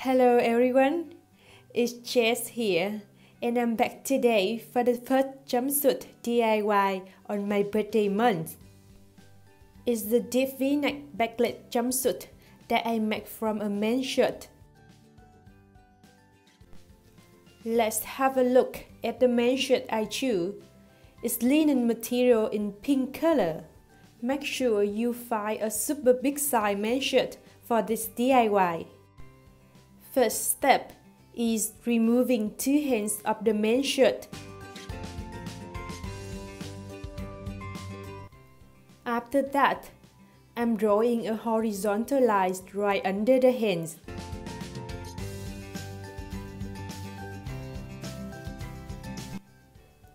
Hello everyone, it's Jess here, and I'm back today for the first jumpsuit DIY on my birthday month. It's the deep V-neck backlit jumpsuit that I made from a men's shirt. Let's have a look at the men's shirt I chose. It's linen material in pink color. Make sure you find a super big size men's shirt for this DIY. First step is removing two hands of the men's shirt. After that, I'm drawing a horizontal line right under the hands.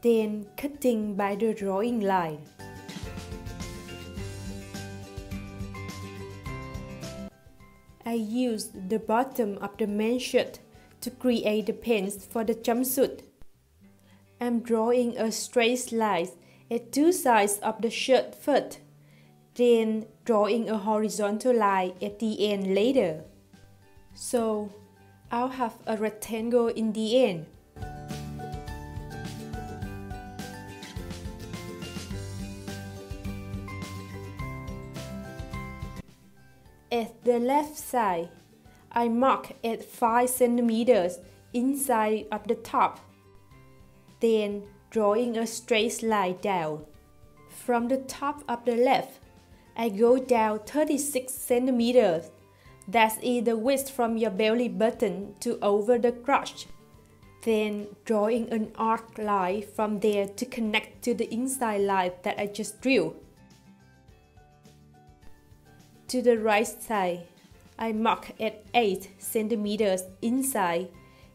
Then cutting by the drawing line. I used the bottom of the men's shirt to create the pants for the jumpsuit. I'm drawing a straight line at two sides of the shirt first, then drawing a horizontal line at the end later. So, I'll have a rectangle in the end. At the left side, I mark at 5 cm inside of the top, then drawing a straight line down. From the top of the left, I go down 36 cm. That is the width from your belly button to over the crotch. Then drawing an arc line from there to connect to the inside line that I just drew. To the right side, I mark at 8 cm inside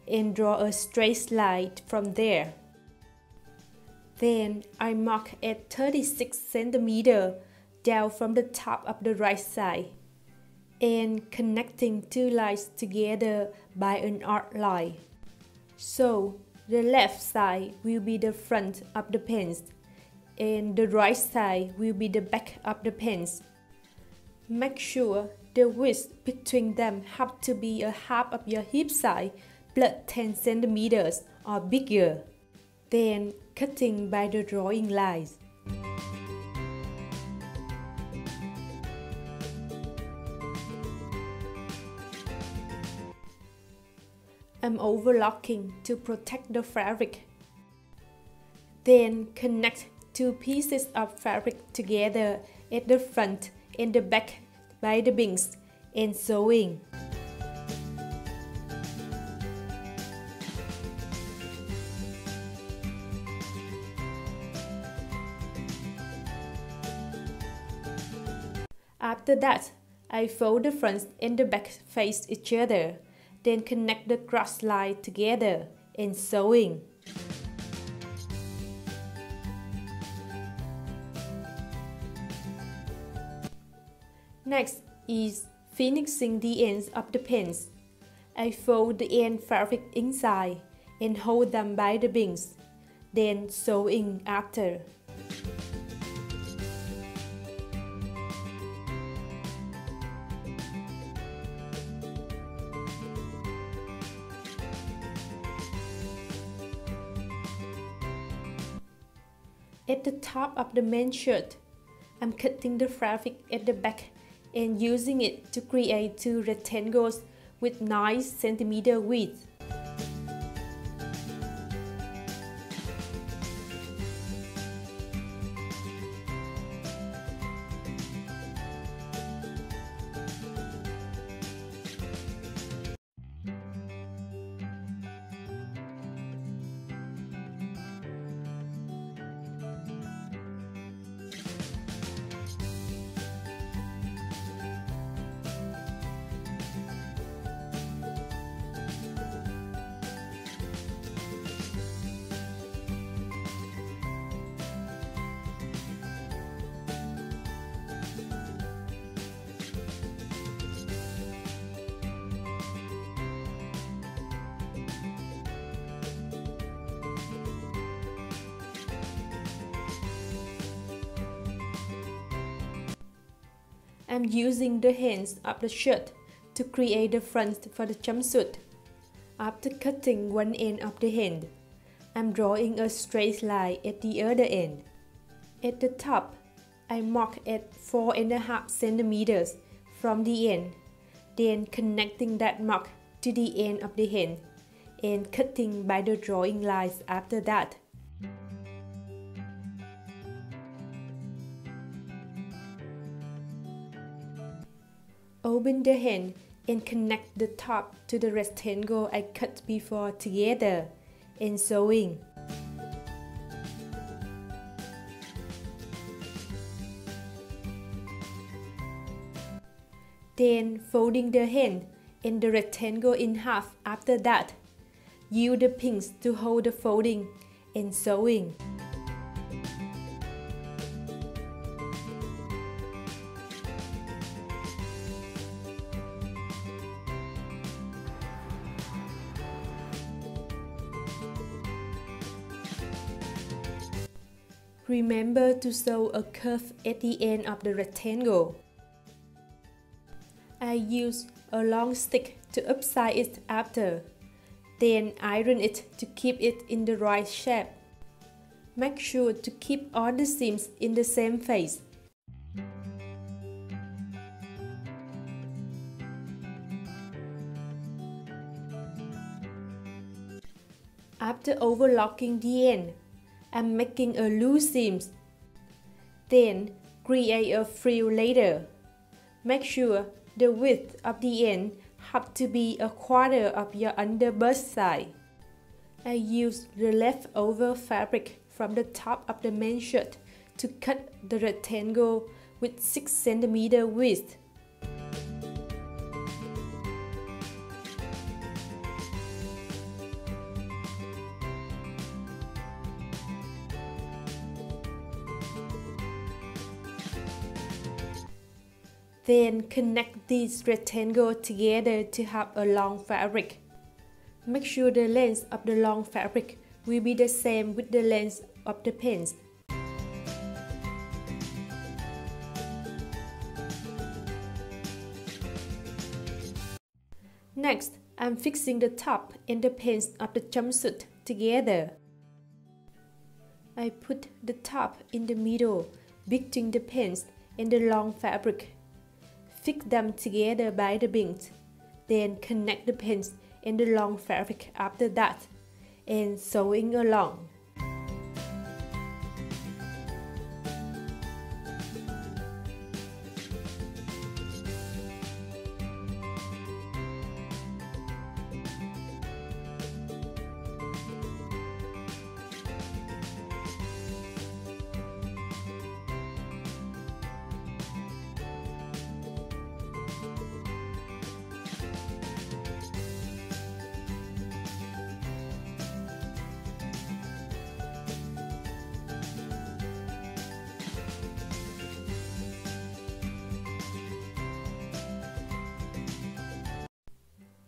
and draw a straight line from there. Then I mark at 36 cm down from the top of the right side and connecting two lines together by an arc line. So the left side will be the front of the pants and the right side will be the back of the pants. Make sure the width between them have to be a half of your hip size plus 10 cm or bigger. Then cutting by the drawing lines. I'm overlocking to protect the fabric. Then connect two pieces of fabric together at the front and the back by the bins and sewing. After that, I fold the front and the back face each other, then connect the cross line together and sewing. Next is finishing the ends of the pants. I fold the end fabric inside and hold them by the bins, then sewing after. At the top of the men's shirt, I'm cutting the fabric at the back and using it to create two rectangles with 9 cm width. I'm using the hands of the shirt to create the front for the jumpsuit. After cutting one end of the hem, I'm drawing a straight line at the other end. At the top, I mark at 4.5 centimeters from the end, then connecting that mark to the end of the hem and cutting by the drawing lines after that. Open the hem and connect the top to the rectangle I cut before together and sewing. Then folding the hem and the rectangle in half after that. Use the pins to hold the folding and sewing. Remember to sew a curve at the end of the rectangle. I use a long stick to upside it after, then iron it to keep it in the right shape. Make sure to keep all the seams in the same phase. After overlocking the end, I'm making a loose seam. Then create a frill later. Make sure the width of the end has to be a quarter of your underbust size. I use the leftover fabric from the top of the men's shirt to cut the rectangle with 6 cm width. Then connect these rectangles together to have a long fabric. Make sure the length of the long fabric will be the same with the length of the pants. Next, I'm fixing the top and the pants of the jumpsuit together. I put the top in the middle between the pants and the long fabric. Fix them together by the pins, then connect the pins and the long fabric after that, and sewing along.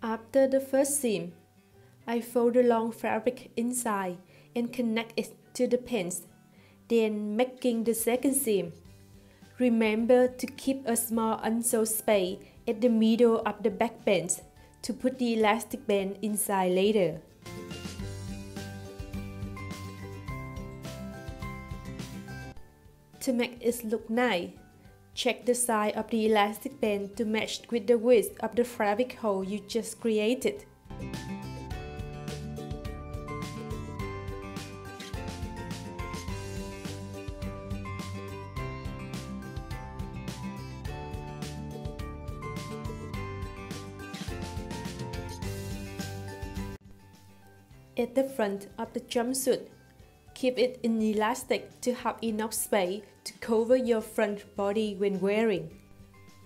After the first seam, I fold the long fabric inside and connect it to the pants, then making the second seam. Remember to keep a small unsewed space at the middle of the back pants to put the elastic band inside later. To make it look nice, check the size of the elastic band to match with the width of the fabric hole you just created. At the front of the jumpsuit, keep it in elastic to have enough space to cover your front body when wearing.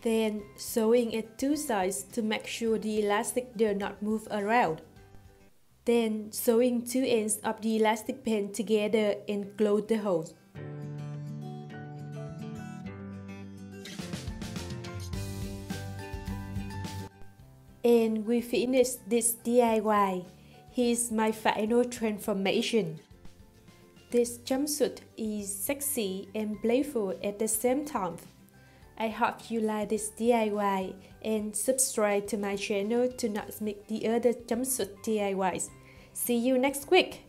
Then sewing at two sides to make sure the elastic does not move around. Then sewing two ends of the elastic band together and close the holes. And we finished this DIY. Here's my final transformation. This jumpsuit is sexy and playful at the same time. I hope you like this DIY and subscribe to my channel to not miss the other jumpsuit DIYs. See you next week!